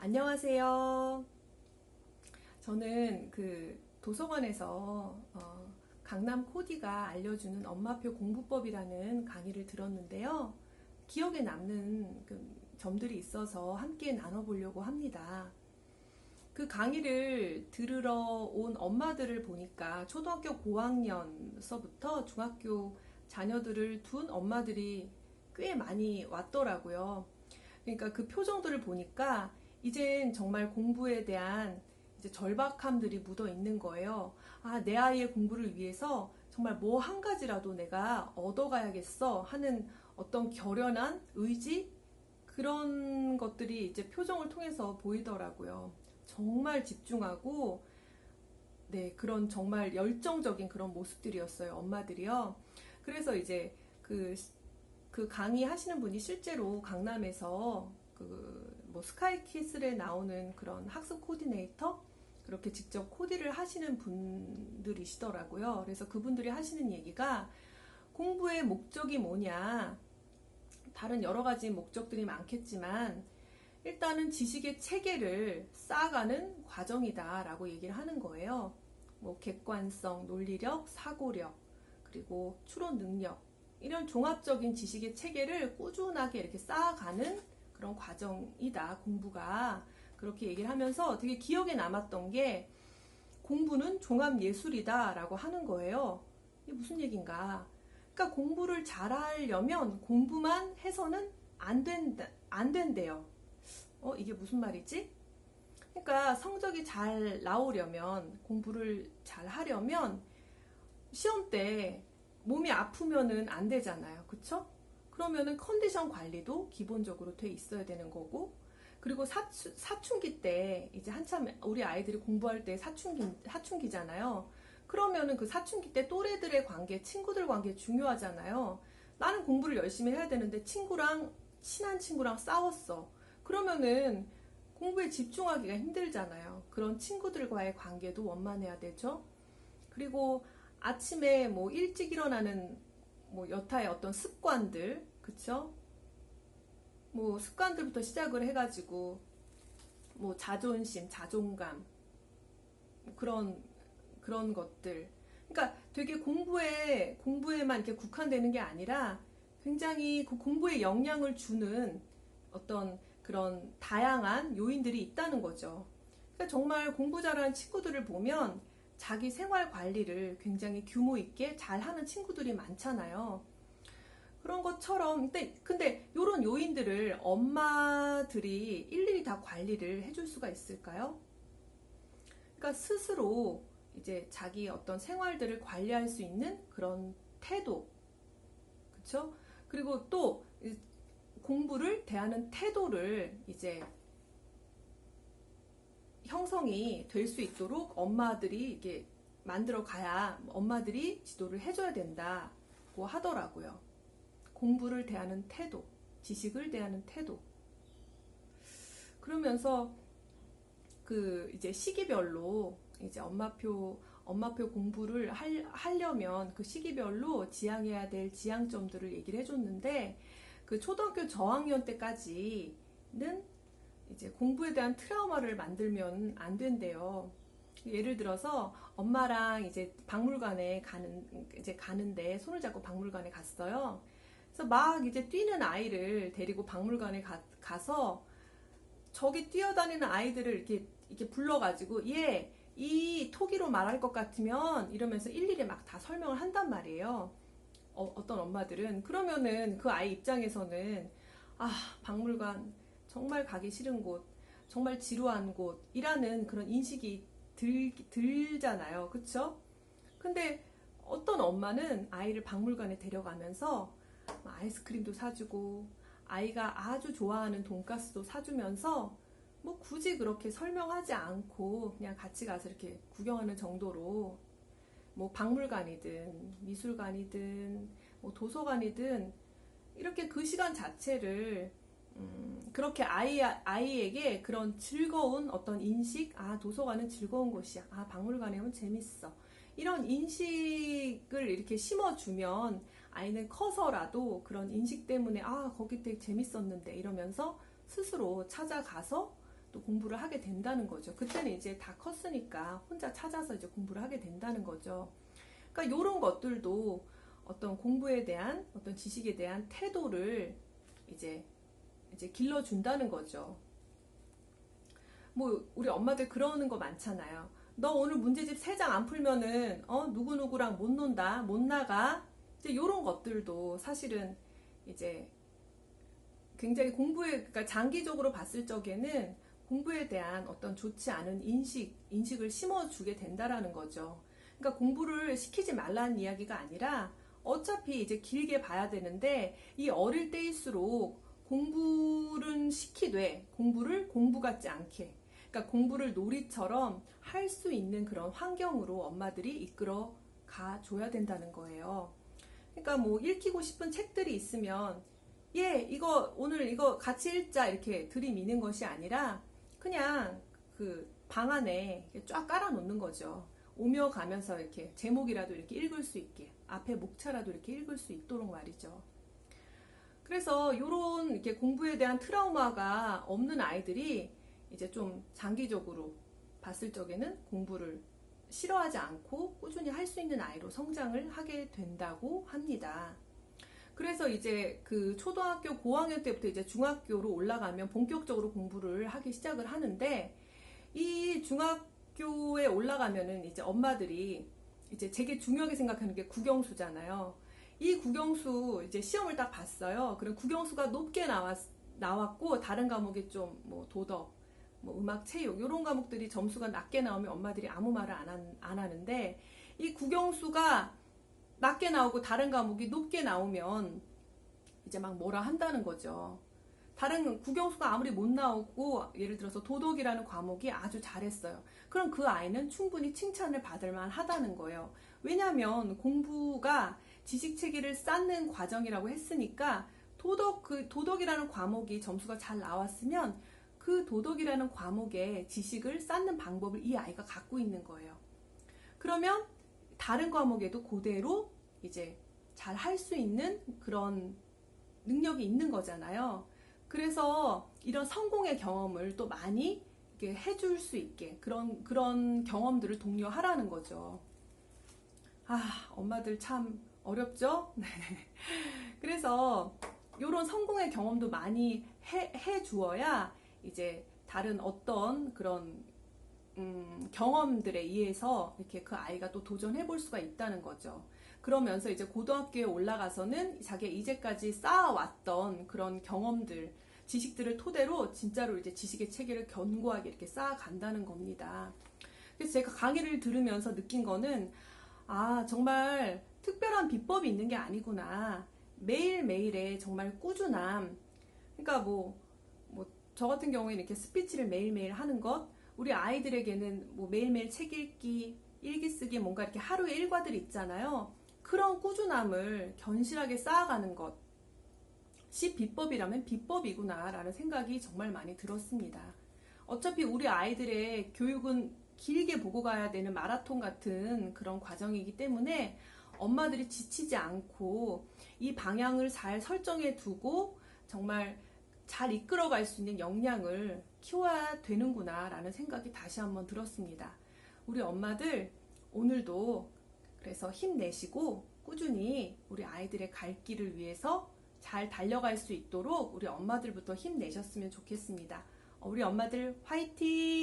안녕하세요. 저는 도서관에서 강남 코디가 알려주는 엄마표 공부법이라는 강의를 들었는데요. 기억에 남는 점들이 있어서 함께 나눠보려고 합니다. 그 강의를 들으러 온 엄마들을 보니까 초등학교 고학년서부터 중학교 자녀들을 둔 엄마들이 꽤 많이 왔더라고요. 그러니까 그 표정들을 보니까 이젠 정말 공부에 대한 이제 절박함들이 묻어 있는 거예요. 아, 내 아이의 공부를 위해서 정말 뭐 한 가지라도 내가 얻어가야겠어 하는 어떤 결연한 의지? 그런 것들이 이제 표정을 통해서 보이더라고요. 정말 집중하고, 네, 그런 정말 열정적인 그런 모습들이었어요, 엄마들이요. 그래서 이제 그 강의 하시는 분이 실제로 강남에서 뭐 스카이키슬에 나오는 그런 학습 코디네이터 그렇게 직접 코디를 하시는 분들이시더라고요. 그래서 그분들이 하시는 얘기가 공부의 목적이 뭐냐, 다른 여러 가지 목적들이 많겠지만 일단은 지식의 체계를 쌓아가는 과정이다라고 얘기를 하는 거예요. 뭐 객관성, 논리력, 사고력, 그리고 추론 능력, 이런 종합적인 지식의 체계를 꾸준하게 이렇게 쌓아가는 그런 과정이다, 공부가. 그렇게 얘기를 하면서 되게 기억에 남았던 게 공부는 종합예술이다 라고 하는 거예요. 이게 무슨 얘기인가? 그러니까 공부를 잘하려면 공부만 해서는 안 된대요. 이게 무슨 말이지? 그러니까 성적이 잘 나오려면, 공부를 잘 하려면 시험 때 몸이 아프면은 안 되잖아요. 그쵸? 그러면은 컨디션 관리도 기본적으로 돼 있어야 되는 거고, 그리고 사춘기 때 이제 한참 우리 아이들이 공부할 때 사춘기잖아요. 그러면은 그 사춘기 때 또래들의 관계, 친구들 관계 중요하잖아요. 나는 공부를 열심히 해야 되는데 친한 친구랑 싸웠어. 그러면은 공부에 집중하기가 힘들잖아요. 그런 친구들과의 관계도 원만해야 되죠. 그리고 아침에 뭐 일찍 일어나는 뭐 여타의 어떤 습관들, 그쵸? 뭐 습관들부터 시작을 해가지고 뭐 자존심, 자존감, 뭐 그런 것들. 그러니까 되게 공부에만 이렇게 국한되는 게 아니라 굉장히 그 공부에 영향을 주는 어떤 그런 다양한 요인들이 있다는 거죠. 그러니까 정말 공부 잘하는 친구들을 보면 자기 생활 관리를 굉장히 규모 있게 잘하는 친구들이 많잖아요. 그런 것처럼 근데 이런 요인들을 엄마들이 일일이 다 관리를 해줄 수가 있을까요? 그러니까 스스로 이제 자기 어떤 생활들을 관리할 수 있는 그런 태도, 그렇죠? 그리고 또 공부를 대하는 태도를 이제 형성이 될 수 있도록 엄마들이 이게 만들어 가야 엄마들이 지도를 해줘야 된다고 하더라고요. 공부를 대하는 태도, 지식을 대하는 태도. 그러면서 이제 시기별로 이제 엄마표 공부를 하려면 그 시기별로 지향해야 될 지향점들을 얘기를 해줬는데 그 초등학교 저학년 때까지는 이제 공부에 대한 트라우마를 만들면 안 된대요. 예를 들어서 엄마랑 이제 이제 가는데 손을 잡고 박물관에 갔어요. 그래서 막 이제 뛰는 아이를 데리고 박물관에 가서 저기 뛰어다니는 아이들을 이렇게 불러가지고 얘, 이 토기로 말할 것 같으면 이러면서 일일이 막 다 설명을 한단 말이에요. 어떤 엄마들은. 그러면은 그 아이 입장에서는 아, 박물관 정말 가기 싫은 곳, 정말 지루한 곳이라는 그런 인식이 들잖아요. 그쵸? 근데 어떤 엄마는 아이를 박물관에 데려가면서 아이스크림도 사주고 아이가 아주 좋아하는 돈가스도 사주면서 뭐 굳이 그렇게 설명하지 않고 그냥 같이 가서 이렇게 구경하는 정도로 뭐 박물관이든 미술관이든 뭐 도서관이든 이렇게 그 시간 자체를 그렇게 아이에게 그런 즐거운 어떤 인식, 아, 도서관은 즐거운 곳이야. 아, 박물관에 오면 재밌어. 이런 인식을 이렇게 심어주면 아이는 커서라도 그런 인식 때문에 아, 거기 되게 재밌었는데 이러면서 스스로 찾아가서 또 공부를 하게 된다는 거죠. 그때는 이제 다 컸으니까 혼자 찾아서 이제 공부를 하게 된다는 거죠. 그러니까 이런 것들도 어떤 공부에 대한 어떤 지식에 대한 태도를 이제 길러준다는 거죠. 뭐 우리 엄마들 그러는 거 많잖아요. 너 오늘 문제집 3장 안 풀면은 누구누구랑 못 논다, 못 나가. 이제 이런 것들도 사실은 이제 굉장히 그러니까 장기적으로 봤을 적에는 공부에 대한 어떤 좋지 않은 인식을 심어주게 된다라는 거죠. 그러니까 공부를 시키지 말라는 이야기가 아니라 어차피 이제 길게 봐야 되는데 이 어릴 때일수록 공부를 시키되 공부를 공부 같지 않게, 그러니까 공부를 놀이처럼 할 수 있는 그런 환경으로 엄마들이 이끌어 가줘야 된다는 거예요. 그러니까 뭐 읽히고 싶은 책들이 있으면 이거 오늘 이거 같이 읽자 이렇게 들이미는 것이 아니라 그냥 그 방 안에 쫙 깔아 놓는 거죠. 오며 가면서 이렇게 제목이라도 이렇게 읽을 수 있게, 앞에 목차라도 이렇게 읽을 수 있도록 말이죠. 그래서 요런 이렇게 공부에 대한 트라우마가 없는 아이들이 이제 좀 장기적으로 봤을 적에는 공부를 싫어하지 않고 꾸준히 할 수 있는 아이로 성장을 하게 된다고 합니다. 그래서 이제 그 초등학교 고학년 때부터 이제 중학교로 올라가면 본격적으로 공부를 하기 시작을 하는데, 이 중학교에 올라가면은 이제 엄마들이 이제 되게 중요하게 생각하는 게 국영수잖아요. 이 국영수 이제 시험을 딱 봤어요. 그럼 국영수가 높게 나왔고 다른 과목이 좀 뭐 도덕, 뭐 음악, 체육 이런 과목들이 점수가 낮게 나오면 엄마들이 아무 말을 안 하는데, 이 국영수가 낮게 나오고 다른 과목이 높게 나오면 이제 막 뭐라 한다는 거죠. 다른 국영수가 아무리 못 나오고 예를 들어서 도덕이라는 과목이 아주 잘했어요. 그럼 그 아이는 충분히 칭찬을 받을 만하다는 거예요. 왜냐하면 공부가 지식체계를 쌓는 과정이라고 했으니까 도덕이라는 과목이 점수가 잘 나왔으면 그 도덕이라는 과목의 지식을 쌓는 방법을 이 아이가 갖고 있는 거예요. 그러면 다른 과목에도 그대로 이제 잘 할 수 있는 그런 능력이 있는 거잖아요. 그래서 이런 성공의 경험을 또 많이 이렇게 해줄 수 있게 그런 경험들을 독려하라는 거죠. 엄마들 참 어렵죠? 네. 그래서 이런 성공의 경험도 많이 해 주어야 이제 다른 어떤 그런 경험들에 의해서 이렇게 그 아이가 또 도전해 볼 수가 있다는 거죠. 그러면서 이제 고등학교에 올라가서는 자기가 이제까지 쌓아왔던 그런 경험들, 지식들을 토대로 진짜로 이제 지식의 체계를 견고하게 이렇게 쌓아간다는 겁니다. 그래서 제가 강의를 들으면서 느낀 거는, 정말 특별한 비법이 있는 게 아니구나. 매일매일의 정말 꾸준함. 그러니까 저 같은 경우에는 이렇게 스피치를 매일매일 하는 것, 우리 아이들에게는 뭐 매일매일 책 읽기, 일기 쓰기, 뭔가 이렇게 하루에 일과들이 있잖아요. 그런 꾸준함을 견실하게 쌓아가는 것이 비법이라면 비법이구나 라는 생각이 정말 많이 들었습니다. 어차피 우리 아이들의 교육은 길게 보고 가야 되는 마라톤 같은 그런 과정이기 때문에 엄마들이 지치지 않고 이 방향을 잘 설정해 두고 정말 잘 이끌어갈 수 있는 역량을 키워야 되는구나 라는 생각이 다시 한번 들었습니다. 우리 엄마들 오늘도 그래서 힘내시고 꾸준히 우리 아이들의 갈 길을 위해서 잘 달려갈 수 있도록 우리 엄마들부터 힘내셨으면 좋겠습니다. 우리 엄마들 화이팅!